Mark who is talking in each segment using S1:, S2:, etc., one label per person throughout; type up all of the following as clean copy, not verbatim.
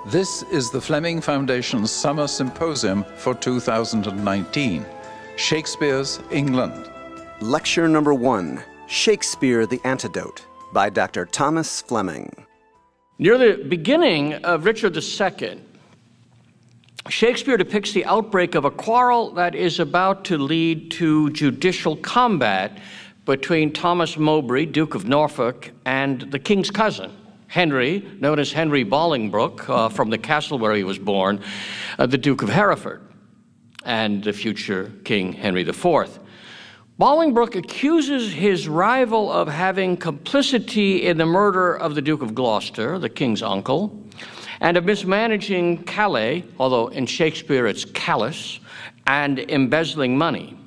S1: This is the Fleming Foundation's Summer Symposium for 2019, Shakespeare's England.
S2: Lecture number 1, Shakespeare, the Antidote, by Dr. Thomas Fleming.
S3: Near the beginning of Richard II, Shakespeare depicts the outbreak of a quarrel that is about to lead to judicial combat between Thomas Mowbray, Duke of Norfolk, and the king's cousin, Henry, known as Henry Bolingbroke, from the castle where he was born, the Duke of Hereford, and the future King Henry IV. Bolingbroke accuses his rival of having complicity in the murder of the Duke of Gloucester, the king's uncle, and of mismanaging Calais, although in Shakespeare it's Calais, and embezzling money.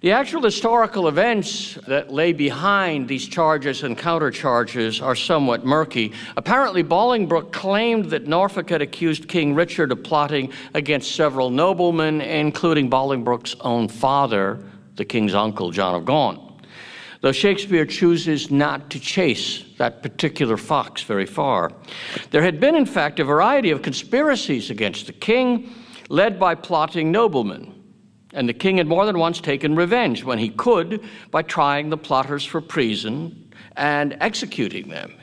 S3: The actual historical events that lay behind these charges and countercharges are somewhat murky. Apparently, Bolingbroke claimed that Norfolk had accused King Richard of plotting against several noblemen, including Bolingbroke's own father, the king's uncle, John of Gaunt, though Shakespeare chooses not to chase that particular fox very far. There had been, in fact, a variety of conspiracies against the king, led by plotting noblemen. And the king had more than once taken revenge when he could by trying the plotters for treason and executing them.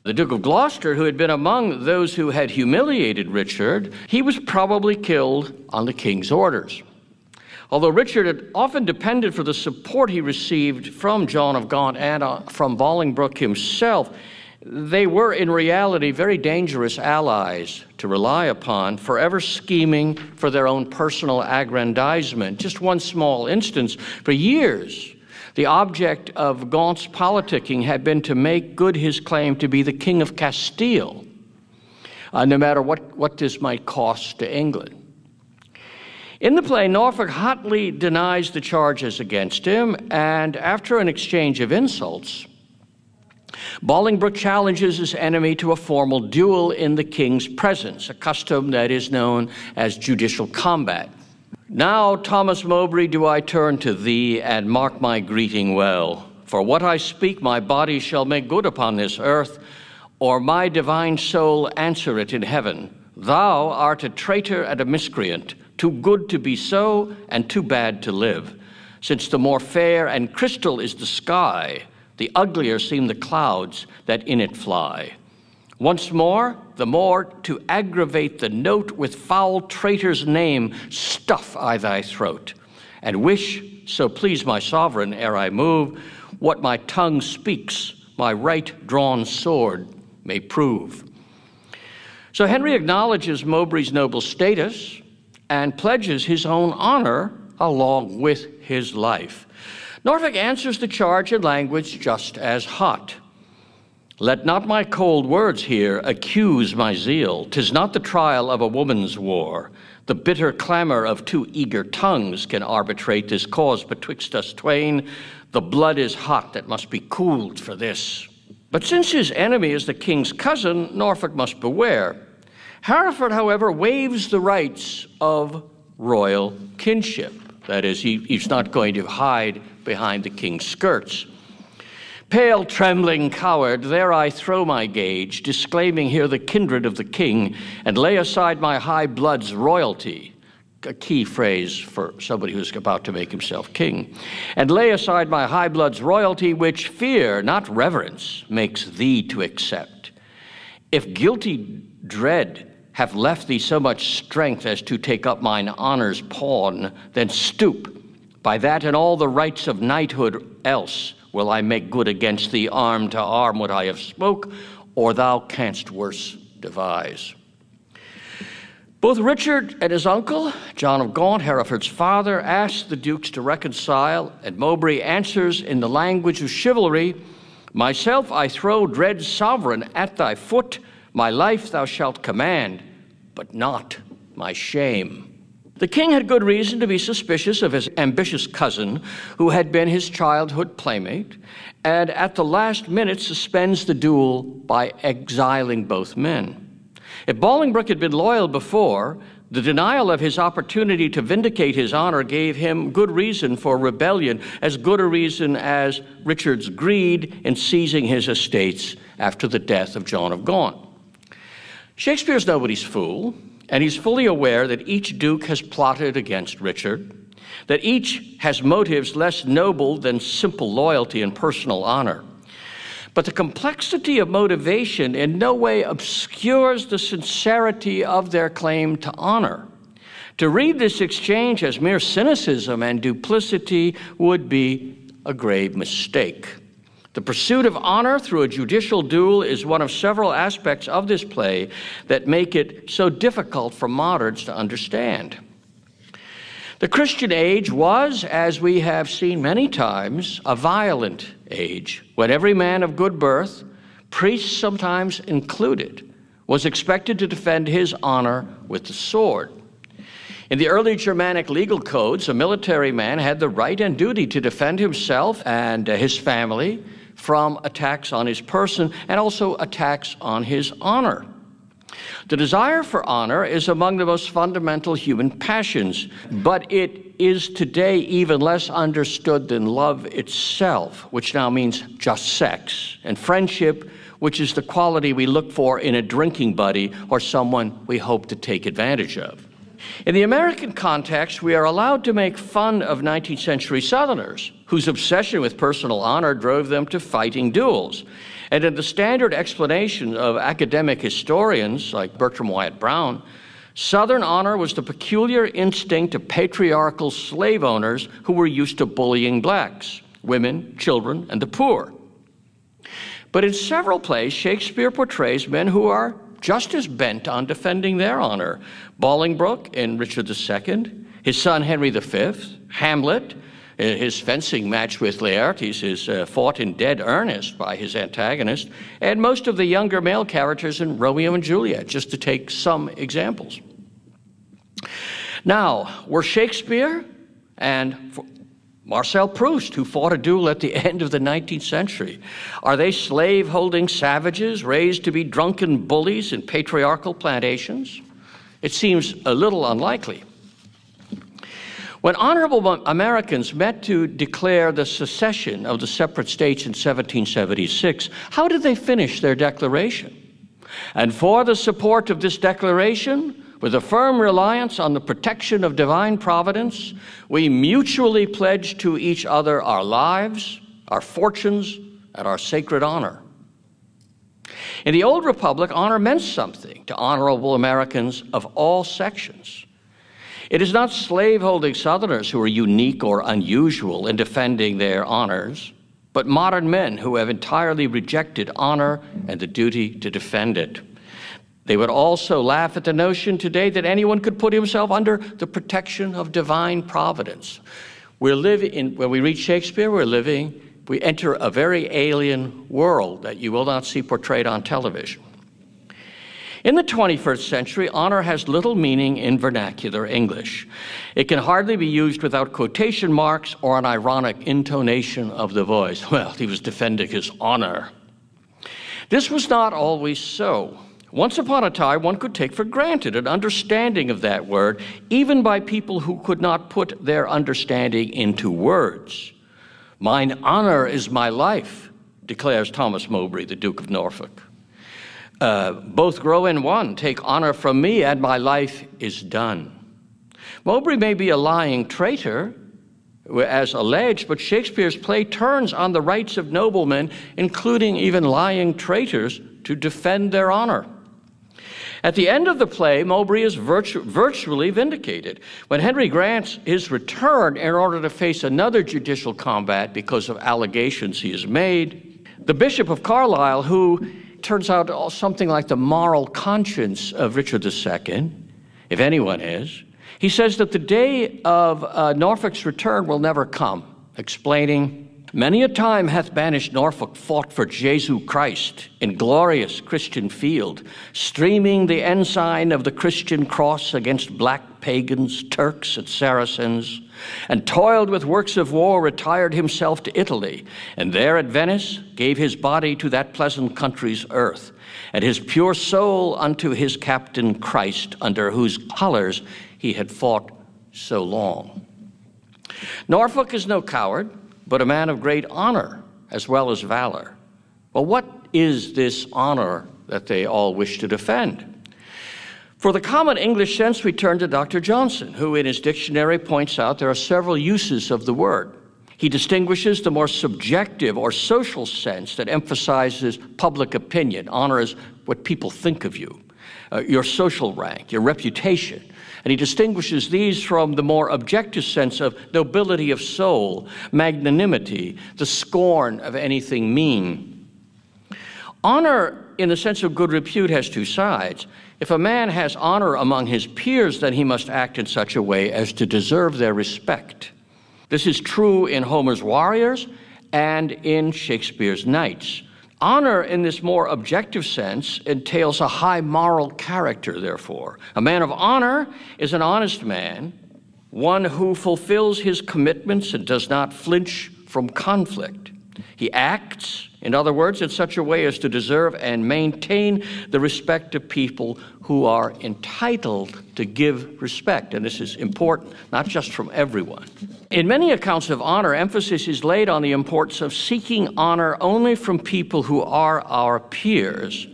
S3: The Duke of Gloucester, who had been among those who had humiliated Richard, he was probably killed on the king's orders. Although Richard had often depended for the support he received from John of Gaunt and from Bolingbroke himself, they were in reality very dangerous allies to rely upon, forever scheming for their own personal aggrandizement. Just one small instance, for years, the object of Gaunt's politicking had been to make good his claim to be the King of Castile, no matter what this might cost to England. In the play, Norfolk hotly denies the charges against him, and after an exchange of insults, Bolingbroke challenges his enemy to a formal duel in the king's presence, a custom that is known as judicial combat. Now, Thomas Mowbray, do I turn to thee, and mark my greeting well. For what I speak, my body shall make good upon this earth, or my divine soul answer it in heaven. Thou art a traitor and a miscreant, too good to be so, and too bad to live. Since the more fair and crystal is the sky, the uglier seem the clouds that in it fly. Once more, the more to aggravate the note, with foul traitor's name stuff I thy throat, and wish, so please my sovereign, ere I move, what my tongue speaks, my right drawn sword may prove. So Henry acknowledges Mowbray's noble status and pledges his own honor along with his life. Norfolk answers the charge in language just as hot. Let not my cold words here accuse my zeal. 'Tis not the trial of a woman's war. The bitter clamor of two eager tongues can arbitrate this cause betwixt us twain. The blood is hot that must be cooled for this. But since his enemy is the king's cousin, Norfolk must beware. Hereford, however, waives the rights of royal kinship. That is, he's not going to hide behind the king's skirts. Pale, trembling coward, there I throw my gage, disclaiming here the kindred of the king, and lay aside my high blood's royalty, a key phrase for somebody who's about to make himself king, and lay aside my high blood's royalty, which fear, not reverence, makes thee to accept. If guilty dread have left thee so much strength as to take up mine honor's pawn, then stoop. By that and all the rights of knighthood else will I make good against thee arm to arm what I have spoke, or thou canst worse devise. Both Richard and his uncle, John of Gaunt, Hereford's father, ask the dukes to reconcile, and Mowbray answers in the language of chivalry, myself I throw, dread sovereign, at thy foot, my life thou shalt command, but not my shame. The king had good reason to be suspicious of his ambitious cousin, who had been his childhood playmate, and at the last minute suspends the duel by exiling both men. If Bolingbroke had been loyal before, the denial of his opportunity to vindicate his honor gave him good reason for rebellion, as good a reason as Richard's greed in seizing his estates after the death of John of Gaunt. Shakespeare's nobody's fool, and he's fully aware that each duke has plotted against Richard, that each has motives less noble than simple loyalty and personal honor. But the complexity of motivation in no way obscures the sincerity of their claim to honor. To read this exchange as mere cynicism and duplicity would be a grave mistake. The pursuit of honor through a judicial duel is one of several aspects of this play that make it so difficult for moderns to understand. The Christian age was, as we have seen many times, a violent age, when every man of good birth, priests sometimes included, was expected to defend his honor with the sword. In the early Germanic legal codes, a military man had the right and duty to defend himself and his family from attacks on his person and also attacks on his honor. The desire for honor is among the most fundamental human passions, but it is today even less understood than love itself, which now means just sex, and friendship, which is the quality we look for in a drinking buddy or someone we hope to take advantage of. In the American context, we are allowed to make fun of 19th century Southerners, whose obsession with personal honor drove them to fighting duels. And in the standard explanation of academic historians like Bertram Wyatt Brown, Southern honor was the peculiar instinct of patriarchal slave owners who were used to bullying blacks, women, children, and the poor. But in several plays, Shakespeare portrays men who are just as bent on defending their honor. Bolingbroke in Richard II, his son Henry V, Hamlet, his fencing match with Laertes is fought in dead earnest by his antagonist, and most of the younger male characters in Romeo and Juliet, just to take some examples. Now, were Shakespeare and Marcel Proust, who fought a duel at the end of the 19th century, are they slave-holding savages raised to be drunken bullies in patriarchal plantations? It seems a little unlikely. When honorable Americans met to declare the secession of the separate states in 1776, how did they finish their declaration? And for the support of this declaration, with a firm reliance on the protection of divine providence, we mutually pledge to each other our lives, our fortunes, and our sacred honor. In the Old Republic, honor meant something to honorable Americans of all sections. It is not slave-holding Southerners who are unique or unusual in defending their honors, but modern men who have entirely rejected honor and the duty to defend it. They would also laugh at the notion today that anyone could put himself under the protection of divine providence. When we read Shakespeare, we enter a very alien world that you will not see portrayed on television. In the 21st century, honor has little meaning in vernacular English. It can hardly be used without quotation marks or an ironic intonation of the voice. Well, he was defending his honor. This was not always so. Once upon a time, one could take for granted an understanding of that word, even by people who could not put their understanding into words. "Mine honor is my life," declares Thomas Mowbray, the Duke of Norfolk. "Both grow in one. Take honor from me, and my life is done." Mowbray may be a lying traitor, as alleged, but Shakespeare's play turns on the rights of noblemen, including even lying traitors, to defend their honor. At the end of the play, Mowbray is virtually vindicated. When Henry grants his return in order to face another judicial combat because of allegations he has made, the Bishop of Carlisle, who turns out something like the moral conscience of Richard II, if anyone is, he says that the day of Norfolk's return will never come, explaining, "Many a time hath banished Norfolk fought for Jesu Christ in glorious Christian field, streaming the ensign of the Christian cross against black pagans, Turks, and Saracens, and toiled with works of war, retired himself to Italy, and there at Venice gave his body to that pleasant country's earth, and his pure soul unto his captain Christ, under whose colors he had fought so long." Norfolk is no coward, but a man of great honor as well as valor. Well, what is this honor that they all wish to defend? For the common English sense, we turn to Dr. Johnson, who in his dictionary points out there are several uses of the word. He distinguishes the more subjective or social sense that emphasizes public opinion, honors what people think of you, your social rank, your reputation. And he distinguishes these from the more objective sense of nobility of soul, magnanimity, the scorn of anything mean. Honor, in the sense of good repute, has two sides. If a man has honor among his peers, then he must act in such a way as to deserve their respect. This is true in Homer's warriors and in Shakespeare's knights. Honor, in this more objective sense, entails a high moral character, therefore. A man of honor is an honest man, one who fulfills his commitments and does not flinch from conflict. He acts, in other words, in such a way as to deserve and maintain the respect of people who are entitled to give respect. And this is important, not just from everyone. In many accounts of honor, emphasis is laid on the importance of seeking honor only from people who are our peers.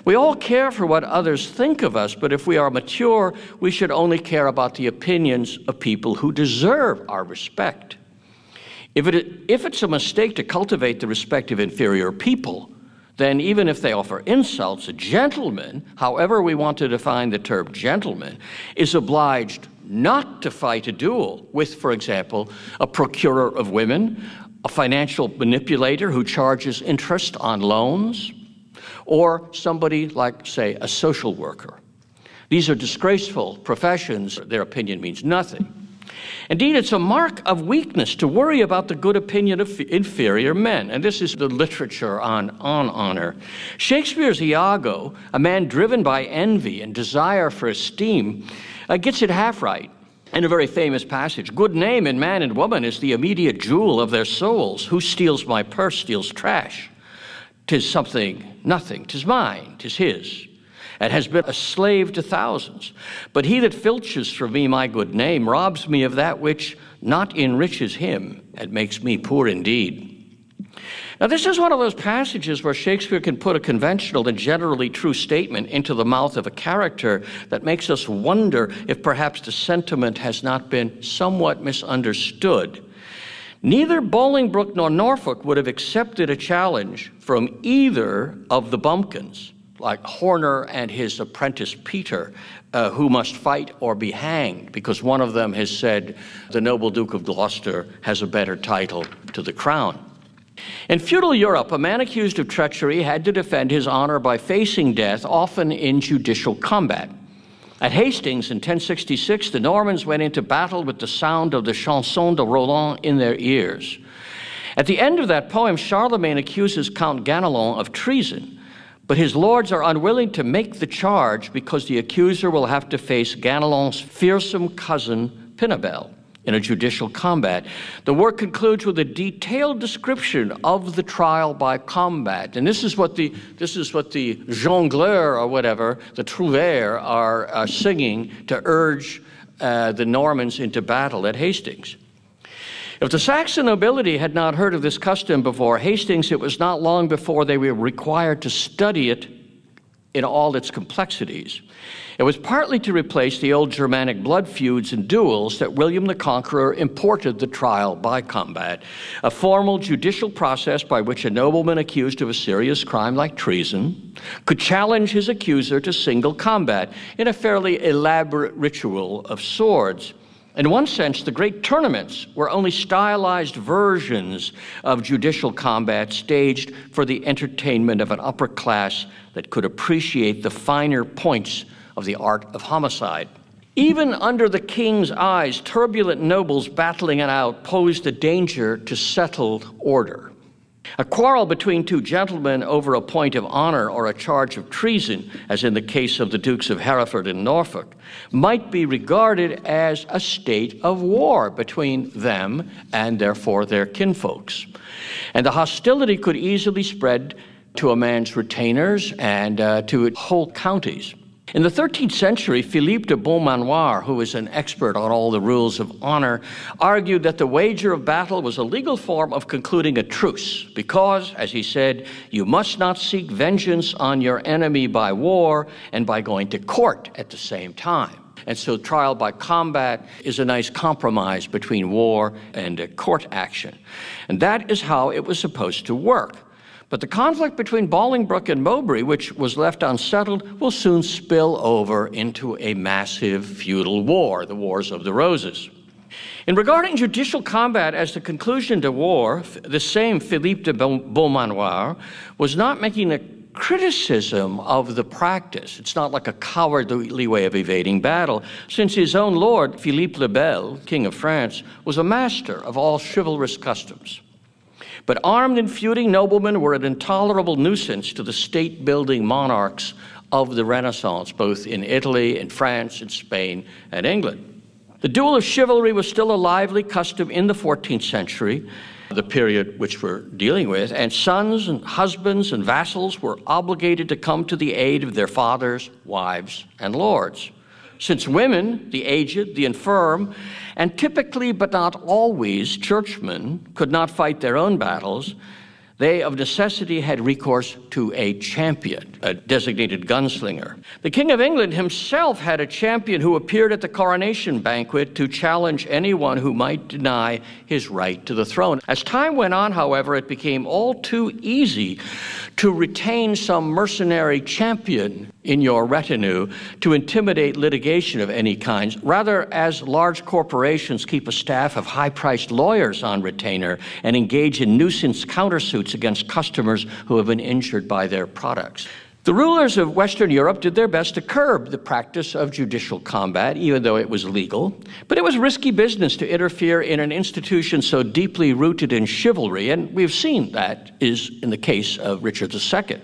S3: We all care for what others think of us, but if we are mature, we should only care about the opinions of people who deserve our respect. If it's a mistake to cultivate the respect of inferior people, then even if they offer insults, a gentleman, however we want to define the term gentleman, is obliged not to fight a duel with, for example, a procurer of women, a financial manipulator who charges interest on loans, or somebody like, say, a social worker. These are disgraceful professions. Their opinion means nothing. Indeed, it's a mark of weakness to worry about the good opinion of inferior men, and this is the literature on honor. Shakespeare's Iago, a man driven by envy and desire for esteem, gets it half right. In a very famous passage, good name in man and woman is the immediate jewel of their souls. Who steals my purse steals trash. 'Tis something, nothing, 'tis mine, 'tis his, and has been a slave to thousands. But he that filches from me my good name robs me of that which not enriches him and makes me poor indeed. Now, this is one of those passages where Shakespeare can put a conventional and generally true statement into the mouth of a character that makes us wonder if perhaps the sentiment has not been somewhat misunderstood. Neither Bolingbroke nor Norfolk would have accepted a challenge from either of the bumpkins, like Horner and his apprentice Peter, who must fight or be hanged, because one of them has said the noble Duke of Gloucester has a better title to the crown. In feudal Europe, a man accused of treachery had to defend his honor by facing death, often in judicial combat. At Hastings in 1066, the Normans went into battle with the sound of the Chanson de Roland in their ears. At the end of that poem, Charlemagne accuses Count Ganelon of treason, but his lords are unwilling to make the charge because the accuser will have to face Ganelon's fearsome cousin Pinabel in a judicial combat. The work concludes with a detailed description of the trial by combat, and this is what the jongleur or whatever, the trouvères, are singing to urge the Normans into battle at Hastings. If the Saxon nobility had not heard of this custom before Hastings, it was not long before they were required to study it in all its complexities. It was partly to replace the old Germanic blood feuds and duels that William the Conqueror imported the trial by combat, a formal judicial process by which a nobleman accused of a serious crime like treason could challenge his accuser to single combat in a fairly elaborate ritual of swords. In one sense, the great tournaments were only stylized versions of judicial combat staged for the entertainment of an upper class that could appreciate the finer points of the art of homicide. Even under the king's eyes, turbulent nobles battling it out posed a danger to settled order. A quarrel between two gentlemen over a point of honor or a charge of treason, as in the case of the Dukes of Hereford and Norfolk, might be regarded as a state of war between them and therefore their kinfolks. And the hostility could easily spread to a man's retainers and to whole counties. In the 13th century, Philippe de Beaumanoir, who was an expert on all the rules of honor, argued that the wager of battle was a legal form of concluding a truce because, as he said, you must not seek vengeance on your enemy by war and by going to court at the same time. And so trial by combat is a nice compromise between war and court action. And that is how it was supposed to work. But the conflict between Bolingbroke and Mowbray, which was left unsettled, will soon spill over into a massive feudal war, the Wars of the Roses. In regarding judicial combat as the conclusion to war, the same Philippe de Beaumanoir was not making a criticism of the practice. It's not like a cowardly way of evading battle, since his own lord, Philippe le Bel, King of France, was a master of all chivalrous customs. But armed and feuding noblemen were an intolerable nuisance to the state-building monarchs of the Renaissance, both in Italy, in France, in Spain, and England. The duel of chivalry was still a lively custom in the 14th century, the period which we're dealing with, and sons and husbands and vassals were obligated to come to the aid of their fathers, wives, and lords. Since women, the aged, the infirm, and typically but not always churchmen could not fight their own battles, they of necessity had recourse to a champion, a designated gunslinger. The King of England himself had a champion who appeared at the coronation banquet to challenge anyone who might deny his right to the throne. As time went on, however, it became all too easy to retain some mercenary champion in your retinue to intimidate litigation of any kind, rather as large corporations keep a staff of high-priced lawyers on retainer and engage in nuisance countersuits against customers who have been injured by their products. The rulers of Western Europe did their best to curb the practice of judicial combat, even though it was legal. But it was risky business to interfere in an institution so deeply rooted in chivalry, and we've seen that is in the case of Richard II.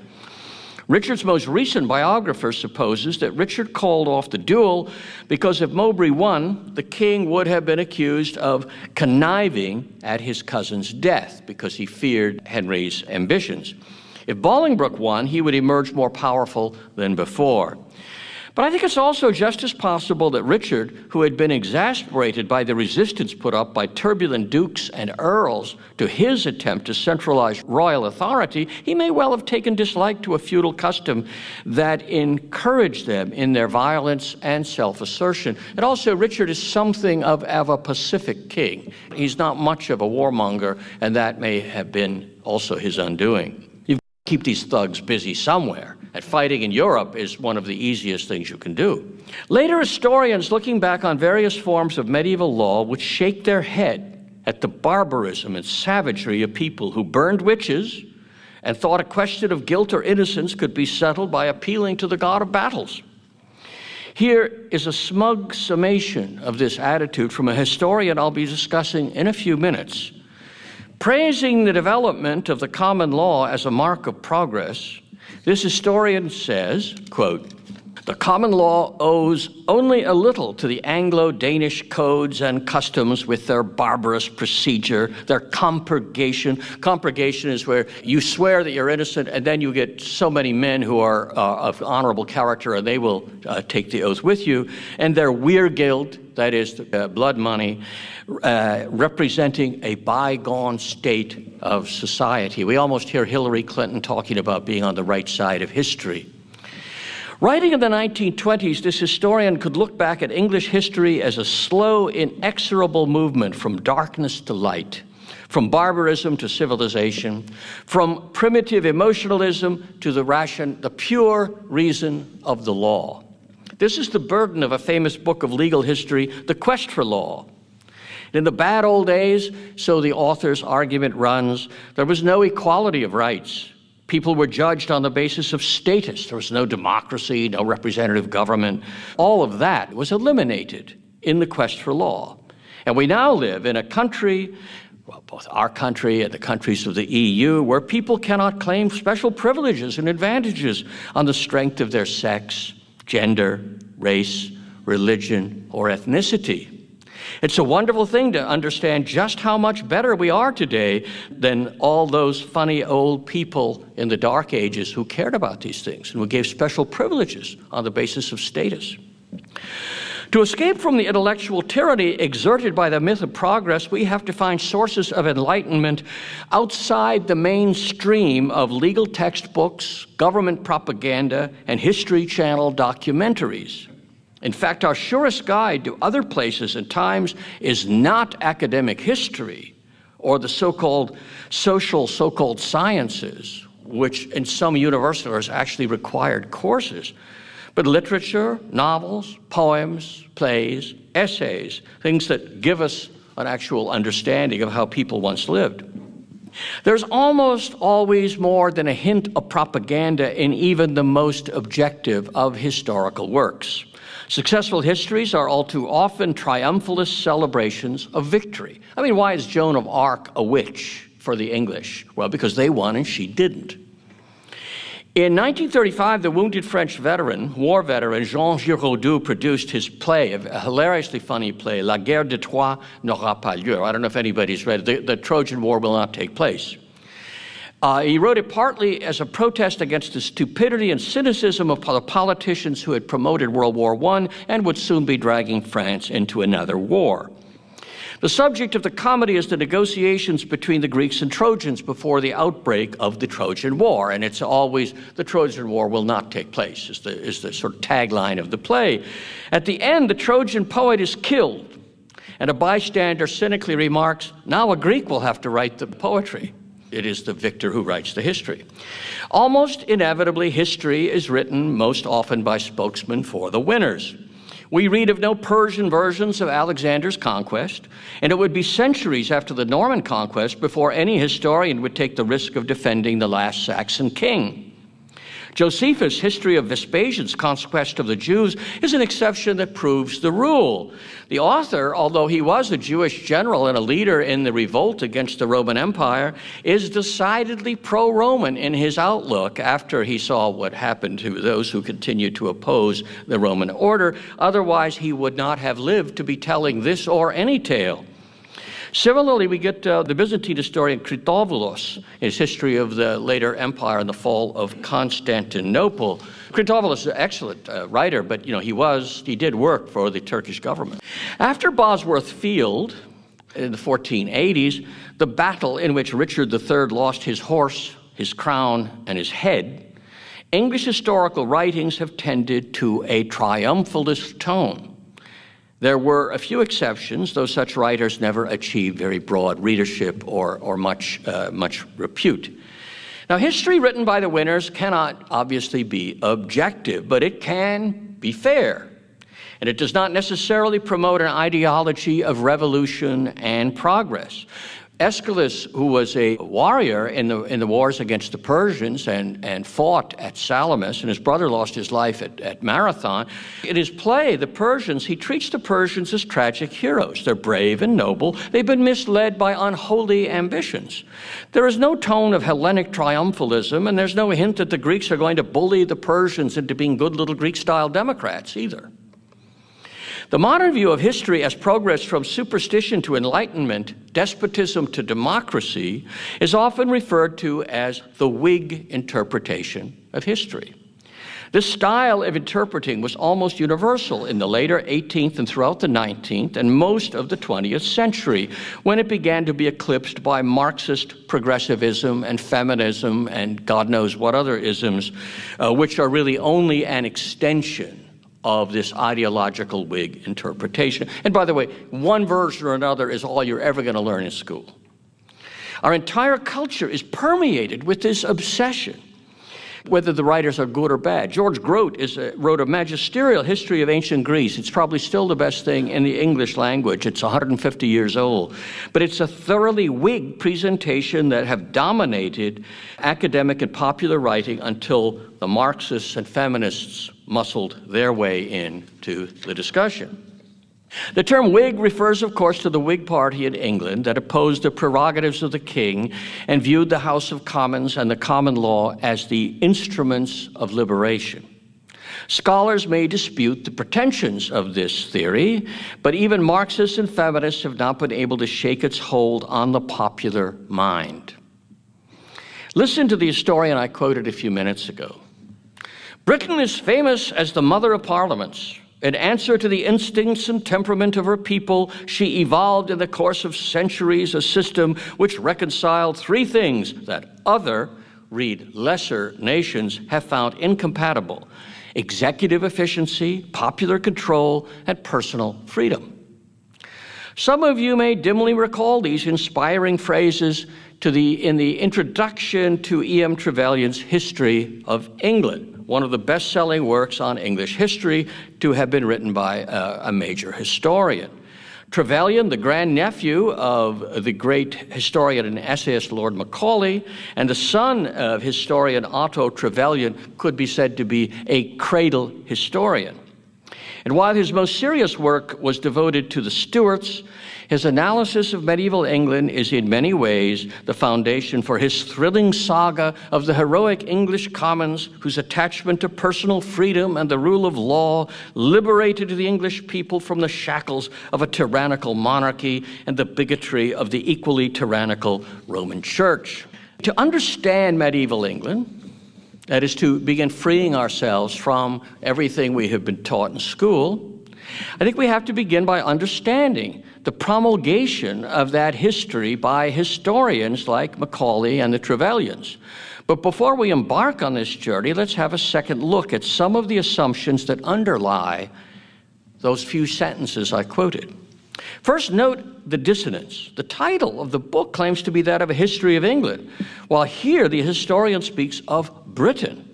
S3: Richard's most recent biographer supposes that Richard called off the duel because if Mowbray won, the king would have been accused of conniving at his cousin's death because he feared Henry's ambitions. If Bolingbroke won, he would emerge more powerful than before. But I think it's also just as possible that Richard, who had been exasperated by the resistance put up by turbulent dukes and earls to his attempt to centralize royal authority, he may well have taken dislike to a feudal custom that encouraged them in their violence and self-assertion. And also, Richard is something of a pacific king. He's not much of a warmonger, and that may have been also his undoing. Keep these thugs busy somewhere, and fighting in Europe is one of the easiest things you can do. Later historians looking back on various forms of medieval law would shake their head at the barbarism and savagery of people who burned witches and thought a question of guilt or innocence could be settled by appealing to the god of battles. Here is a smug summation of this attitude from a historian I'll be discussing in a few minutes. Praising the development of the common law as a mark of progress, this historian says, quote, "The common law owes only a little to the Anglo-Danish codes and customs with their barbarous procedure, their compurgation." Compurgation is where you swear that you're innocent, and then you get so many men who are of honorable character, and they will take the oath with you, and their weirgild, that is blood money, representing a bygone state of society. We almost hear Hillary Clinton talking about being on the right side of history. Writing in the 1920s, this historian could look back at English history as a slow, inexorable movement from darkness to light, from barbarism to civilization, from primitive emotionalism to the pure reason of the law. This is the burden of a famous book of legal history, The Quest for Law. In the bad old days, so the author's argument runs, there was no equality of rights. People were judged on the basis of status. There was no democracy, no representative government. All of that was eliminated in the quest for law. And we now live in a country, well, both our country and the countries of the EU, where people cannot claim special privileges and advantages on the strength of their sex, gender, race, religion, or ethnicity. It's a wonderful thing to understand just how much better we are today than all those funny old people in the Dark Ages who cared about these things and who gave special privileges on the basis of status. To escape from the intellectual tyranny exerted by the myth of progress, we have to find sources of enlightenment outside the mainstream of legal textbooks, government propaganda, and History Channel documentaries. In fact, our surest guide to other places and times is not academic history or the so-called so-called sciences, which in some universities are actually required courses, but literature, novels, poems, plays, essays, things that give us an actual understanding of how people once lived. There's almost always more than a hint of propaganda in even the most objective of historical works. Successful histories are all too often triumphalist celebrations of victory. I mean, why is Joan of Arc a witch for the English? Well, because they won and she didn't. In 1935, the wounded French war veteran, Jean Giraudoux produced his play, a hilariously funny play, La guerre de Troie n'aura pas lieu. I don't know if anybody's read it. The Trojan War will not take place. He wrote it partly as a protest against the stupidity and cynicism of the politicians who had promoted World War I and would soon be dragging France into another war. The subject of the comedy is the negotiations between the Greeks and Trojans before the outbreak of the Trojan War, and it's always the Trojan War will not take place, is the sort of tagline of the play. At the end, the Trojan poet is killed, and a bystander cynically remarks, "Now a Greek will have to write the poetry." It is the victor who writes the history. Almost inevitably, history is written most often by spokesmen for the winners. We read of no Persian versions of Alexander's conquest, and it would be centuries after the Norman conquest before any historian would take the risk of defending the last Saxon king. Josephus' history of Vespasian's conquest of the Jews is an exception that proves the rule. The author, although he was a Jewish general and a leader in the revolt against the Roman Empire, is decidedly pro-Roman in his outlook after he saw what happened to those who continued to oppose the Roman order. Otherwise, he would not have lived to be telling this or any tale. Similarly, we get the Byzantine historian Crithovulos, his history of the later empire and the fall of Constantinople. Crithovulos is an excellent writer, but he did work for the Turkish government. After Bosworth Field in the 1480s, the battle in which Richard III lost his horse, his crown, and his head, English historical writings have tended to a triumphalist tone. There were a few exceptions, though such writers never achieved very broad readership or much repute. Now, history written by the winners cannot obviously be objective, but it can be fair. And it does not necessarily promote an ideology of revolution and progress. Aeschylus, who was a warrior in the wars against the Persians and fought at Salamis, and his brother lost his life at Marathon, in his play, The Persians, he treats the Persians as tragic heroes. They're brave and noble. They've been misled by unholy ambitions. There is no tone of Hellenic triumphalism, and there's no hint that the Greeks are going to bully the Persians into being good little Greek-style Democrats either. The modern view of history as progress from superstition to enlightenment, despotism to democracy, is often referred to as the Whig interpretation of history. This style of interpreting was almost universal in the later 18th and throughout the 19th and most of the 20th century, when it began to be eclipsed by Marxist progressivism and feminism and God knows what other isms, which are really only an extension of this ideological Whig interpretation. And by the way, one version or another is all you're ever going to learn in school. Our entire culture is permeated with this obsession, whether the writers are good or bad. George Grote wrote a magisterial history of ancient Greece. It's probably still the best thing in the English language. It's 150 years old. But it's a thoroughly Whig presentation that have dominated academic and popular writing until the Marxists and feminists muscled their way into the discussion. The term Whig refers, of course, to the Whig Party in England that opposed the prerogatives of the king and viewed the House of Commons and the common law as the instruments of liberation. Scholars may dispute the pretensions of this theory, but even Marxists and feminists have not been able to shake its hold on the popular mind. Listen to the historian I quoted a few minutes ago. Britain is famous as the mother of parliaments. In answer to the instincts and temperament of her people, she evolved in the course of centuries a system which reconciled three things that other, read lesser, nations have found incompatible: executive efficiency, popular control, and personal freedom. Some of you may dimly recall these inspiring phrases in the introduction to E.M. Trevelyan's History of England, one of the best-selling works on English history to have been written by a major historian. Trevelyan, the grandnephew of the great historian and essayist Lord Macaulay, and the son of historian Otto Trevelyan, could be said to be a cradle historian. And while his most serious work was devoted to the Stuarts, his analysis of medieval England is in many ways the foundation for his thrilling saga of the heroic English commons whose attachment to personal freedom and the rule of law liberated the English people from the shackles of a tyrannical monarchy and the bigotry of the equally tyrannical Roman Church. To understand medieval England, that is, to begin freeing ourselves from everything we have been taught in school, I think we have to begin by understanding the promulgation of that history by historians like Macaulay and the Trevelyans. But before we embark on this journey, let's have a second look at some of the assumptions that underlie those few sentences I quoted. First, note the dissonance. The title of the book claims to be that of a history of England, while here the historian speaks of Britain.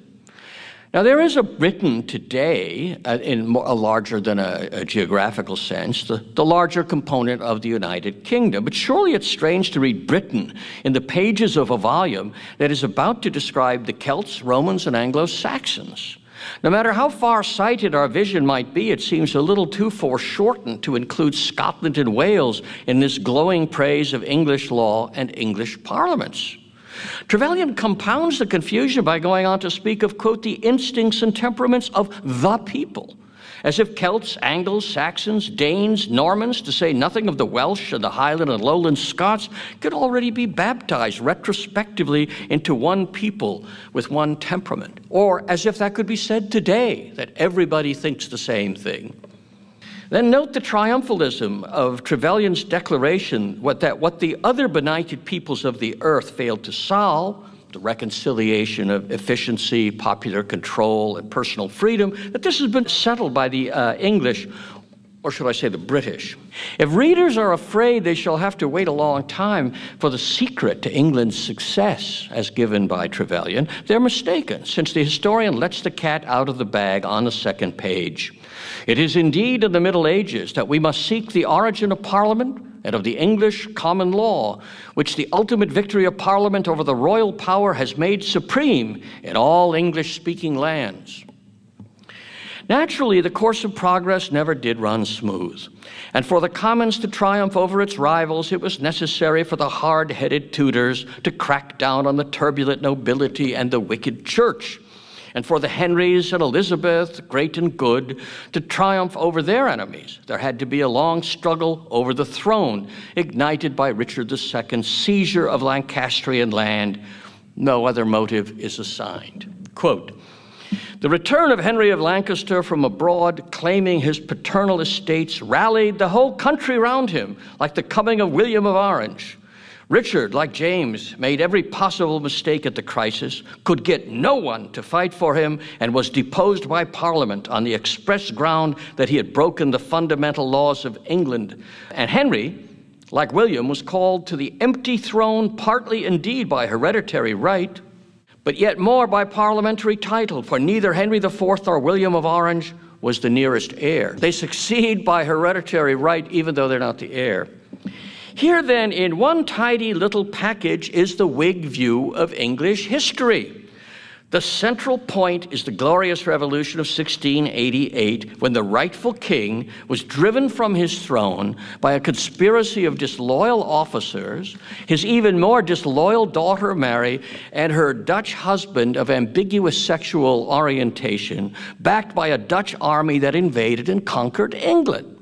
S3: Now, there is a Britain today in a larger than a geographical sense, the larger component of the United Kingdom. But surely it's strange to read Britain in the pages of a volume that is about to describe the Celts, Romans, and Anglo-Saxons. No matter how far-sighted our vision might be, it seems a little too foreshortened to include Scotland and Wales in this glowing praise of English law and English parliaments. Trevelyan compounds the confusion by going on to speak of, quote, the instincts and temperaments of the people, as if Celts, Angles, Saxons, Danes, Normans, to say nothing of the Welsh and the Highland and Lowland Scots, could already be baptized retrospectively into one people with one temperament, or as if that could be said today, that everybody thinks the same thing. Then note the triumphalism of Trevelyan's declaration that what the other benighted peoples of the earth failed to solve, the reconciliation of efficiency, popular control, and personal freedom, that this has been settled by the English, or should I say the British. If readers are afraid they shall have to wait a long time for the secret to England's success, as given by Trevelyan, they're mistaken, since the historian lets the cat out of the bag on the second page. It is indeed in the Middle Ages that we must seek the origin of Parliament and of the English common law, which the ultimate victory of Parliament over the royal power has made supreme in all English-speaking lands. Naturally, the course of progress never did run smooth, and for the Commons to triumph over its rivals, it was necessary for the hard-headed Tudors to crack down on the turbulent nobility and the wicked church, and for the Henrys and Elizabeth, great and good, to triumph over their enemies. There had to be a long struggle over the throne, ignited by Richard II's seizure of Lancastrian land. No other motive is assigned. Quote, the return of Henry of Lancaster from abroad, claiming his paternal estates, rallied the whole country round him, like the coming of William of Orange. Richard, like James, made every possible mistake at the crisis, could get no one to fight for him, and was deposed by Parliament on the express ground that he had broken the fundamental laws of England. And Henry, like William, was called to the empty throne, partly indeed by hereditary right, but yet more by parliamentary title, for neither Henry IV nor William of Orange was the nearest heir. They succeed by hereditary right, even though they're not the heir. Here then, in one tidy little package, is the Whig view of English history. The central point is the glorious revolution of 1688, when the rightful king was driven from his throne by a conspiracy of disloyal officers, his even more disloyal daughter Mary, and her Dutch husband of ambiguous sexual orientation, backed by a Dutch army that invaded and conquered England.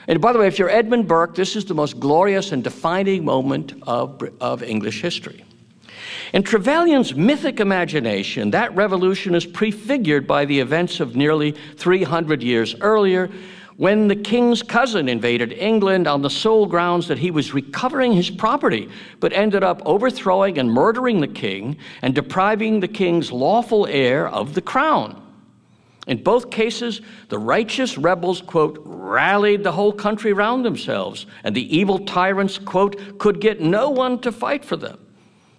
S3: And by the way, if you're Edmund Burke, this is the most glorious and defining moment of English history. In Trevelyan's mythic imagination, that revolution is prefigured by the events of nearly 300 years earlier, when the king's cousin invaded England on the sole grounds that he was recovering his property, but ended up overthrowing and murdering the king and depriving the king's lawful heir of the crown. In both cases, the righteous rebels, quote, rallied the whole country round themselves, and the evil tyrants, quote, could get no one to fight for them.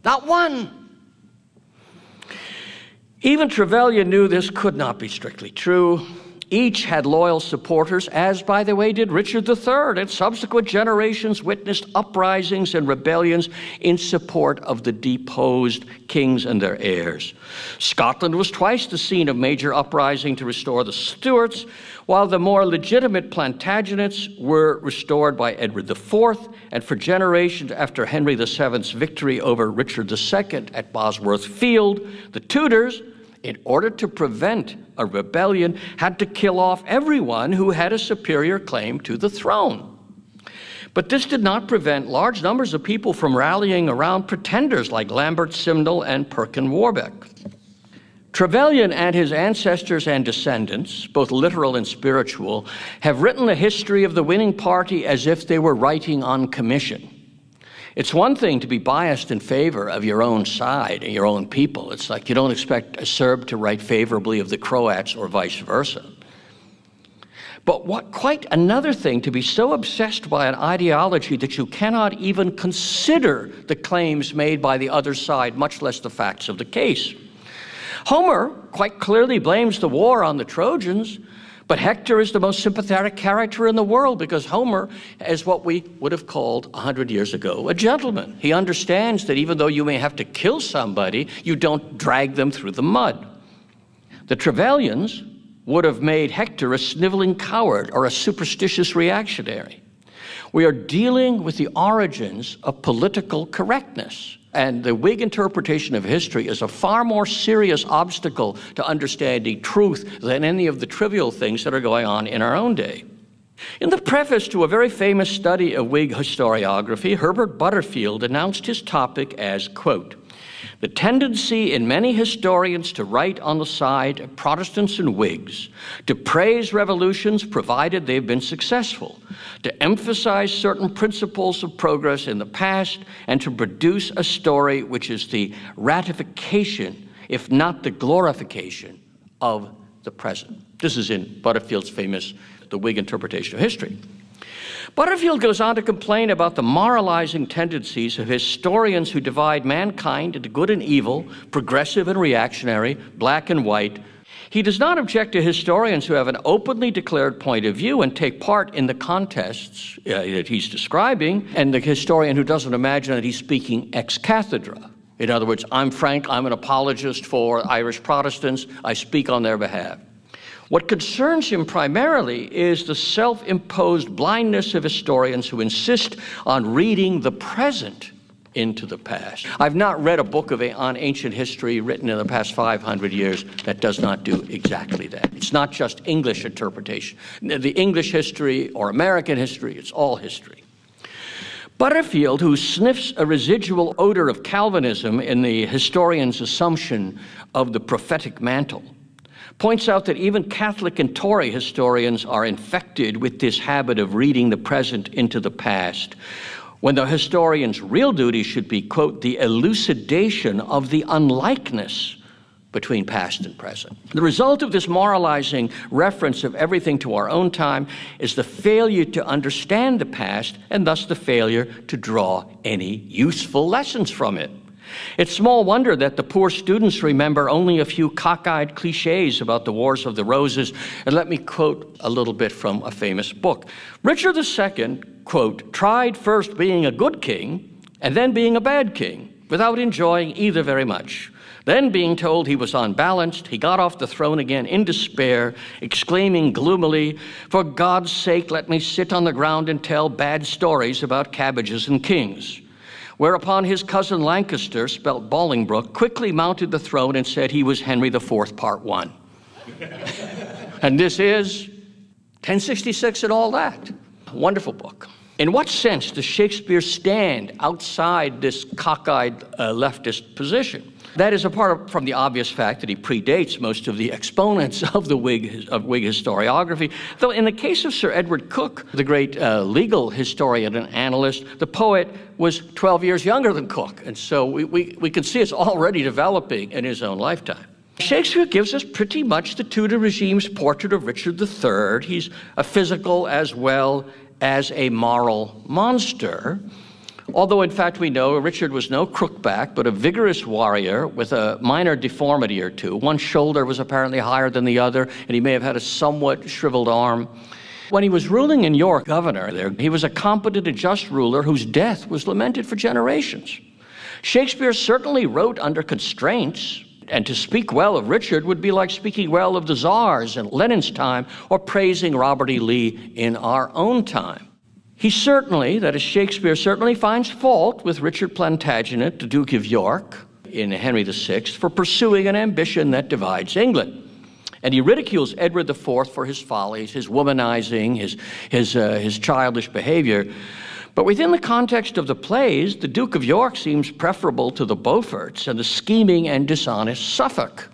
S3: Not one. Even Trevelyan knew this could not be strictly true. Each had loyal supporters, as, by the way, did Richard III, and subsequent generations witnessed uprisings and rebellions in support of the deposed kings and their heirs. Scotland was twice the scene of major uprising to restore the Stuarts, while the more legitimate Plantagenets were restored by Edward IV, and for generations after Henry VII's victory over Richard II at Bosworth Field, the Tudors, in order to prevent a rebellion, had to kill off everyone who had a superior claim to the throne. But this did not prevent large numbers of people from rallying around pretenders like Lambert Simnel and Perkin Warbeck. Trevelyan and his ancestors and descendants, both literal and spiritual, have written the history of the winning party as if they were writing on commission. It's one thing to be biased in favor of your own side and your own people. It's like you don't expect a Serb to write favorably of the Croats or vice versa. But quite another thing to be so obsessed by an ideology that you cannot even consider the claims made by the other side, much less the facts of the case. Homer quite clearly blames the war on the Trojans, but Hector is the most sympathetic character in the world because Homer is what we would have called 100 years ago a gentleman. He understands that even though you may have to kill somebody, you don't drag them through the mud. The Trevelyans would have made Hector a sniveling coward or a superstitious reactionary. We are dealing with the origins of political correctness. And the Whig interpretation of history is a far more serious obstacle to understanding truth than any of the trivial things that are going on in our own day. In the preface to a very famous study of Whig historiography, Herbert Butterfield announced his topic as, quote, the tendency in many historians to write on the side of Protestants and Whigs, to praise revolutions provided they've been successful, to emphasize certain principles of progress in the past, and to produce a story which is the ratification, if not the glorification, of the present. This is in Butterfield's famous The Whig Interpretation of History. Butterfield goes on to complain about the moralizing tendencies of historians who divide mankind into good and evil, progressive and reactionary, black and white. He does not object to historians who have an openly declared point of view and take part in the contests that he's describing, and the historian who doesn't imagine that he's speaking ex cathedra. In other words, I'm Frank, I'm an apologist for Irish Protestants, I speak on their behalf. What concerns him primarily is the self-imposed blindness of historians who insist on reading the present into the past. I've not read a book on ancient history written in the past 500 years that does not do exactly that. It's not just English interpretation. The English history or American history, it's all history. Butterfield, who sniffs a residual odor of Calvinism in the historian's assumption of the prophetic mantle, points out that even Catholic and Tory historians are infected with this habit of reading the present into the past, when the historian's real duty should be, quote, the elucidation of the unlikeness between past and present. The result of this moralizing reference of everything to our own time is the failure to understand the past and thus the failure to draw any useful lessons from it. It's small wonder that the poor students remember only a few cockeyed cliches about the Wars of the Roses. And let me quote a little bit from a famous book. Richard II, quote, tried first being a good king and then being a bad king without enjoying either very much. Then, being told he was unbalanced, he got off the throne again in despair, exclaiming gloomily, "For God's sake, let me sit on the ground and tell bad stories about cabbages and kings." Whereupon his cousin Lancaster, spelt Bolingbroke, quickly mounted the throne and said he was Henry IV, Part 1. And this is 1066 and all that. Wonderful book. In what sense does Shakespeare stand outside this cockeyed leftist position? That is apart from the obvious fact that he predates most of the exponents of the Whig historiography, though in the case of Sir Edward Coke, the great legal historian and analyst, the poet was 12 years younger than Coke, and so we can see it's already developing in his own lifetime. Shakespeare gives us pretty much the Tudor regime's portrait of Richard III. He's a physical as well as a moral monster. Although, in fact, we know Richard was no crookback, but a vigorous warrior with a minor deformity or two. One shoulder was apparently higher than the other, and he may have had a somewhat shriveled arm. When he was ruling in York, governor there, he was a competent and just ruler whose death was lamented for generations. Shakespeare certainly wrote under constraints, and to speak well of Richard would be like speaking well of the Tsars in Lenin's time or praising Robert E. Lee in our own time. Shakespeare certainly finds fault with Richard Plantagenet, the Duke of York, in Henry VI, for pursuing an ambition that divides England. And he ridicules Edward IV for his follies, his womanizing, his childish behavior. But within the context of the plays, the Duke of York seems preferable to the Beauforts and the scheming and dishonest Suffolk.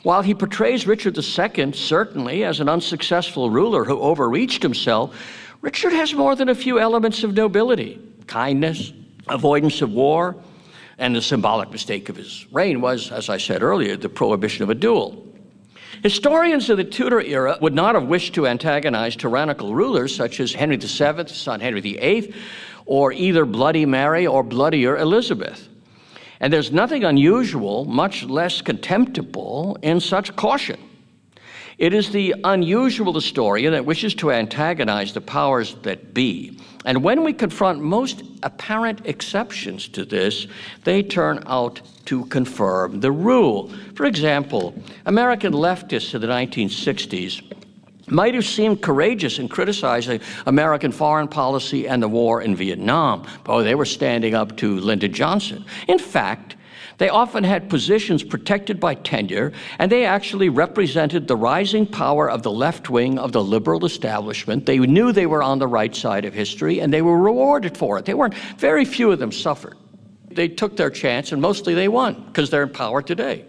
S3: While he portrays Richard II certainly as an unsuccessful ruler who overreached himself, Richard has more than a few elements of nobility: kindness, avoidance of war, and the symbolic mistake of his reign was, as I said earlier, the prohibition of a duel. Historians of the Tudor era would not have wished to antagonize tyrannical rulers such as Henry VII, son Henry VIII, or either Bloody Mary or bloodier Elizabeth. And there's nothing unusual, much less contemptible, in such caution. It is the unusual historian that wishes to antagonize the powers that be. And when we confront most apparent exceptions to this, they turn out to confirm the rule. For example, American leftists in the 1960s might have seemed courageous in criticizing American foreign policy and the war in Vietnam. Oh, they were standing up to Lyndon Johnson. In fact, they often had positions protected by tenure, and they actually represented the rising power of the left wing of the liberal establishment. They knew they were on the right side of history, and they were rewarded for it. Very few of them suffered. They took their chance, and mostly they won, because they're in power today.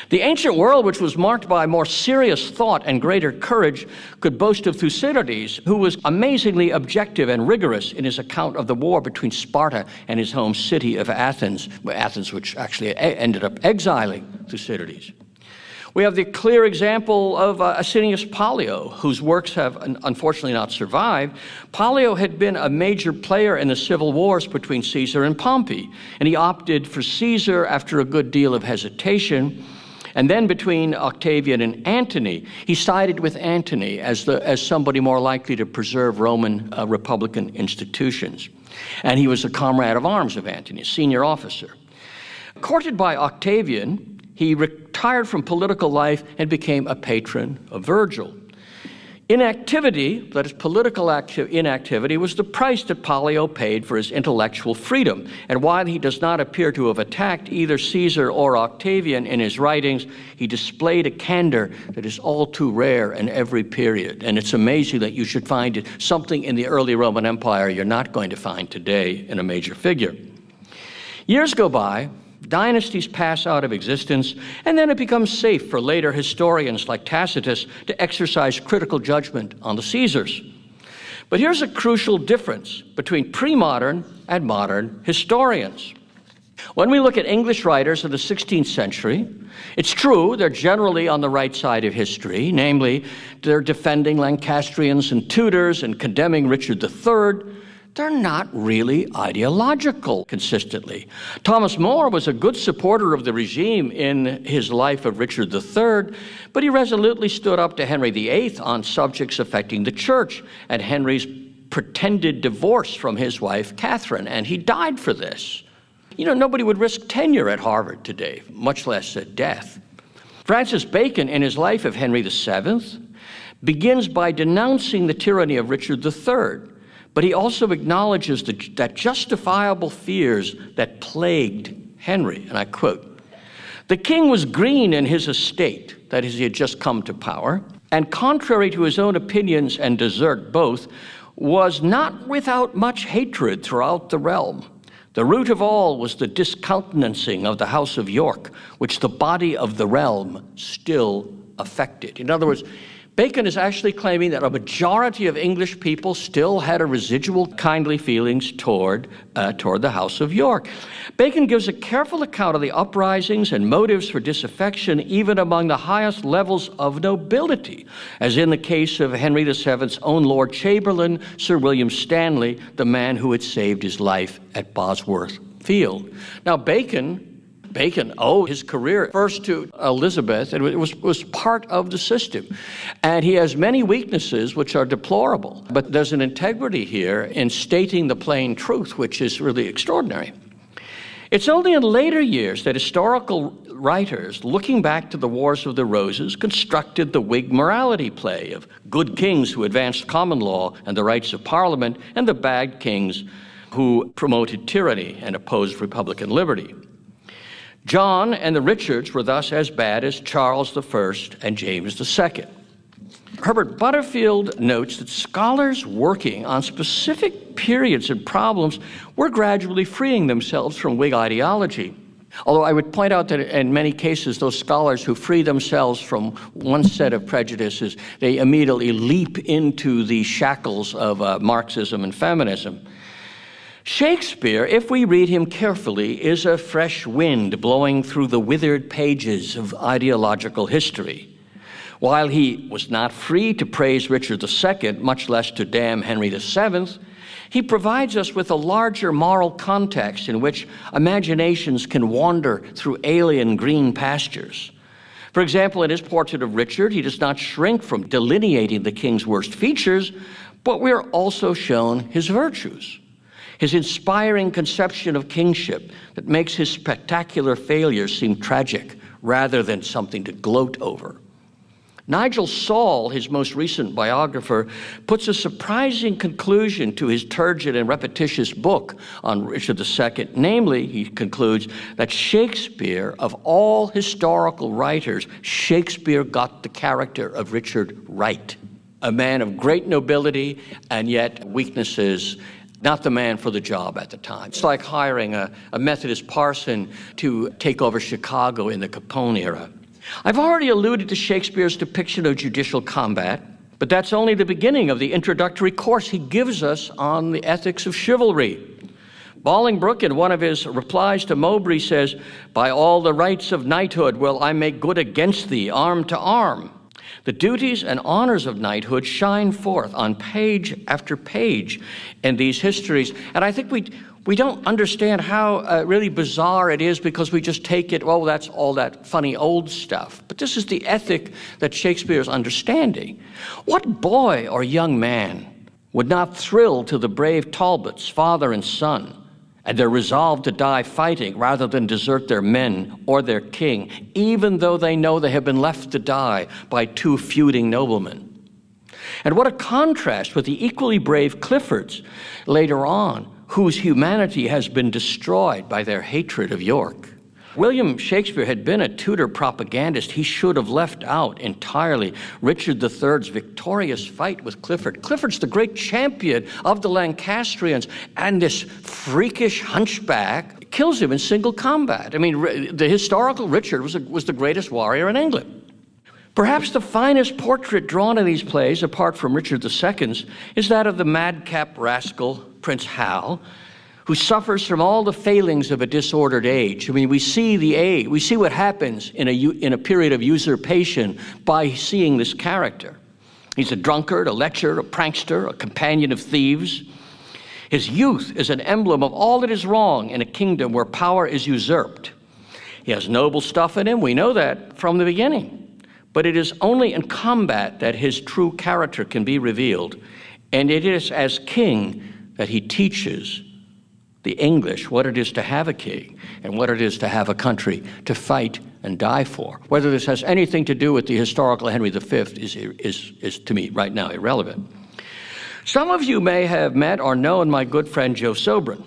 S3: The ancient world, which was marked by more serious thought and greater courage, could boast of Thucydides, who was amazingly objective and rigorous in his account of the war between Sparta and his home city of Athens, which actually ended up exiling Thucydides. We have the clear example of Asinius Pollio, whose works have unfortunately not survived. Pollio had been a major player in the civil wars between Caesar and Pompey, and he opted for Caesar after a good deal of hesitation. And then between Octavian and Antony, he sided with Antony as somebody more likely to preserve Roman republican institutions. And he was a comrade of arms of Antony, a senior officer. Courted by Octavian, he retired from political life and became a patron of Virgil. Inactivity, that is political inactivity, was the price that Pollio paid for his intellectual freedom. And while he does not appear to have attacked either Caesar or Octavian in his writings, he displayed a candor that is all too rare in every period. And it's amazing that you should find something in the early Roman Empire you're not going to find today in a major figure. Years go by, dynasties pass out of existence, and then it becomes safe for later historians like Tacitus to exercise critical judgment on the Caesars. But here's a crucial difference between pre-modern and modern historians. When we look at English writers of the 16th century, it's true they're generally on the right side of history, namely, they're defending Lancastrians and Tudors and condemning Richard III. They're not really ideological consistently. Thomas More was a good supporter of the regime in his life of Richard III, but he resolutely stood up to Henry VIII on subjects affecting the church and Henry's pretended divorce from his wife, Catherine, and he died for this. nobody would risk tenure at Harvard today, much less death. Francis Bacon, in his life of Henry VII, begins by denouncing the tyranny of Richard III, but he also acknowledges that justifiable fears that plagued Henry, and I quote, "The king was green in his estate," that is, he had just come to power, "and contrary to his own opinions and desert both, was not without much hatred throughout the realm. The root of all was the discountenancing of the house of York, which the body of the realm still affected." In other words, Bacon is actually claiming that a majority of English people still had a residual kindly feelings toward the House of York. Bacon gives a careful account of the uprisings and motives for disaffection even among the highest levels of nobility, as in the case of Henry VII's own Lord Chamberlain, Sir William Stanley, the man who had saved his life at Bosworth Field. Now, Bacon owed his career first to Elizabeth, and it was part of the system. And he has many weaknesses which are deplorable, but there's an integrity here in stating the plain truth, which is really extraordinary. It's only in later years that historical writers, looking back to the Wars of the Roses, constructed the Whig morality play of good kings who advanced common law and the rights of Parliament, and the bad kings who promoted tyranny and opposed Republican liberty. John and the Richards were thus as bad as Charles I and James II. Herbert Butterfield notes that scholars working on specific periods and problems were gradually freeing themselves from Whig ideology. Although I would point out that in many cases, those scholars who free themselves from one set of prejudices, they immediately leap into the shackles of Marxism and feminism. Shakespeare, if we read him carefully, is a fresh wind blowing through the withered pages of ideological history. While he was not free to praise Richard II, much less to damn Henry VII, he provides us with a larger moral context in which imaginations can wander through alien green pastures. For example, in his portrait of Richard, he does not shrink from delineating the king's worst features, but we are also shown his virtues. His inspiring conception of kingship that makes his spectacular failures seem tragic rather than something to gloat over. Nigel Saul, his most recent biographer, puts a surprising conclusion to his turgid and repetitious book on Richard II. Namely, he concludes that Shakespeare, of all historical writers, Shakespeare got the character of Richard right. A man of great nobility and yet weaknesses, not the man for the job at the time. It's like hiring a Methodist parson to take over Chicago in the Capone era. I've already alluded to Shakespeare's depiction of judicial combat, but that's only the beginning of the introductory course he gives us on the ethics of chivalry. Bolingbroke, in one of his replies to Mowbray, says, "By all the rights of knighthood will I make good against thee, arm to arm." The duties and honors of knighthood shine forth on page after page in these histories. And I think we don't understand how really bizarre it is because we just take it, well, that's all that funny old stuff. But this is the ethic that Shakespeare is understanding. What boy or young man would not thrill to the brave Talbots, father and son, and their resolve to die fighting rather than desert their men or their king, even though they know they have been left to die by two feuding noblemen? And what a contrast with the equally brave Cliffords later on, whose humanity has been destroyed by their hatred of York. William Shakespeare had been a Tudor propagandist. He should have left out entirely Richard III's victorious fight with Clifford. Clifford's the great champion of the Lancastrians, and this freakish hunchback kills him in single combat. I mean, the historical Richard was the greatest warrior in England. Perhaps the finest portrait drawn in these plays, apart from Richard II's, is that of the madcap rascal Prince Hal, who suffers from all the failings of a disordered age. I mean, we see what happens in a period of usurpation by seeing this character. He's a drunkard, a lecher, a prankster, a companion of thieves. His youth is an emblem of all that is wrong in a kingdom where power is usurped. He has noble stuff in him, we know that from the beginning. But it is only in combat that his true character can be revealed, and it is as king that he teaches the English, what it is to have a king and what it is to have a country to fight and die for. Whether this has anything to do with the historical Henry V is to me right now irrelevant. Some of you may have met or known my good friend Joe Sobran.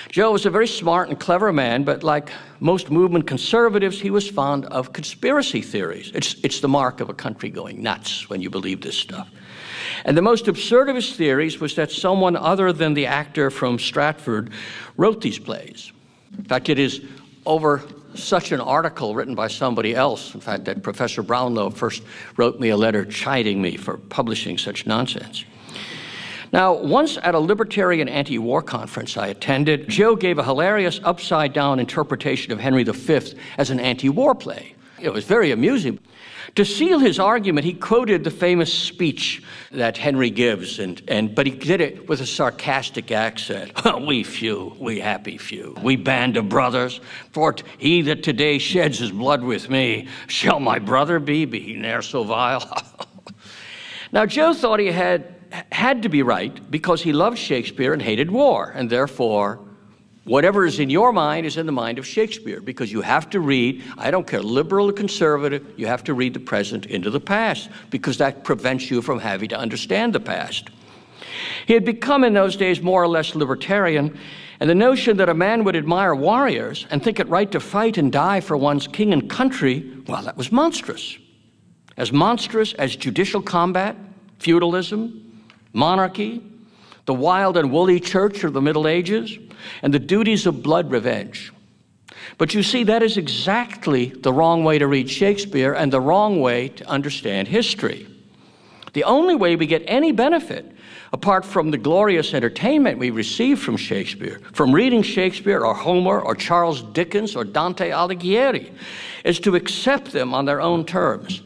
S3: Joe was a very smart and clever man, but like most movement conservatives, he was fond of conspiracy theories. It's the mark of a country going nuts when you believe this stuff. And the most absurd of his theories was that someone other than the actor from Stratford wrote these plays. In fact, it is over such an article written by somebody else, in fact, that Professor Brownlow first wrote me a letter chiding me for publishing such nonsense. Now, once at a libertarian anti-war conference I attended, Joe gave a hilarious upside-down interpretation of Henry V as an anti-war play. It was very amusing. To seal his argument, he quoted the famous speech that Henry gives, but he did it with a sarcastic accent. We few, we happy few, we band of brothers, for he that today sheds his blood with me, shall my brother be he ne'er so vile? Now, Joe thought he had to be right because he loved Shakespeare and hated war, and therefore whatever is in your mind is in the mind of Shakespeare, because you have to read, I don't care, liberal or conservative, you have to read the present into the past, because that prevents you from having to understand the past. He had become in those days more or less libertarian, and the notion that a man would admire warriors and think it right to fight and die for one's king and country, well, that was monstrous. As monstrous as judicial combat, feudalism, monarchy, the wild and woolly church of the Middle Ages, and the duties of blood revenge. But you see, that is exactly the wrong way to read Shakespeare and the wrong way to understand history. The only way we get any benefit, apart from the glorious entertainment we receive from Shakespeare, from reading Shakespeare or Homer or Charles Dickens or Dante Alighieri, is to accept them on their own terms,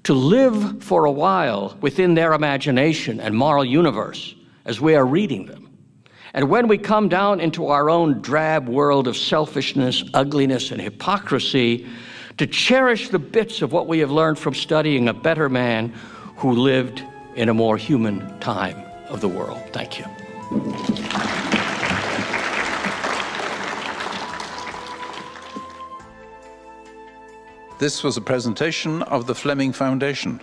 S3: to live for a while within their imagination and moral universe as we are reading them. And when we come down into our own drab world of selfishness, ugliness, and hypocrisy, to cherish the bits of what we have learned from studying a better man who lived in a more human time of the world. Thank you.
S1: This was a presentation of the Fleming Foundation.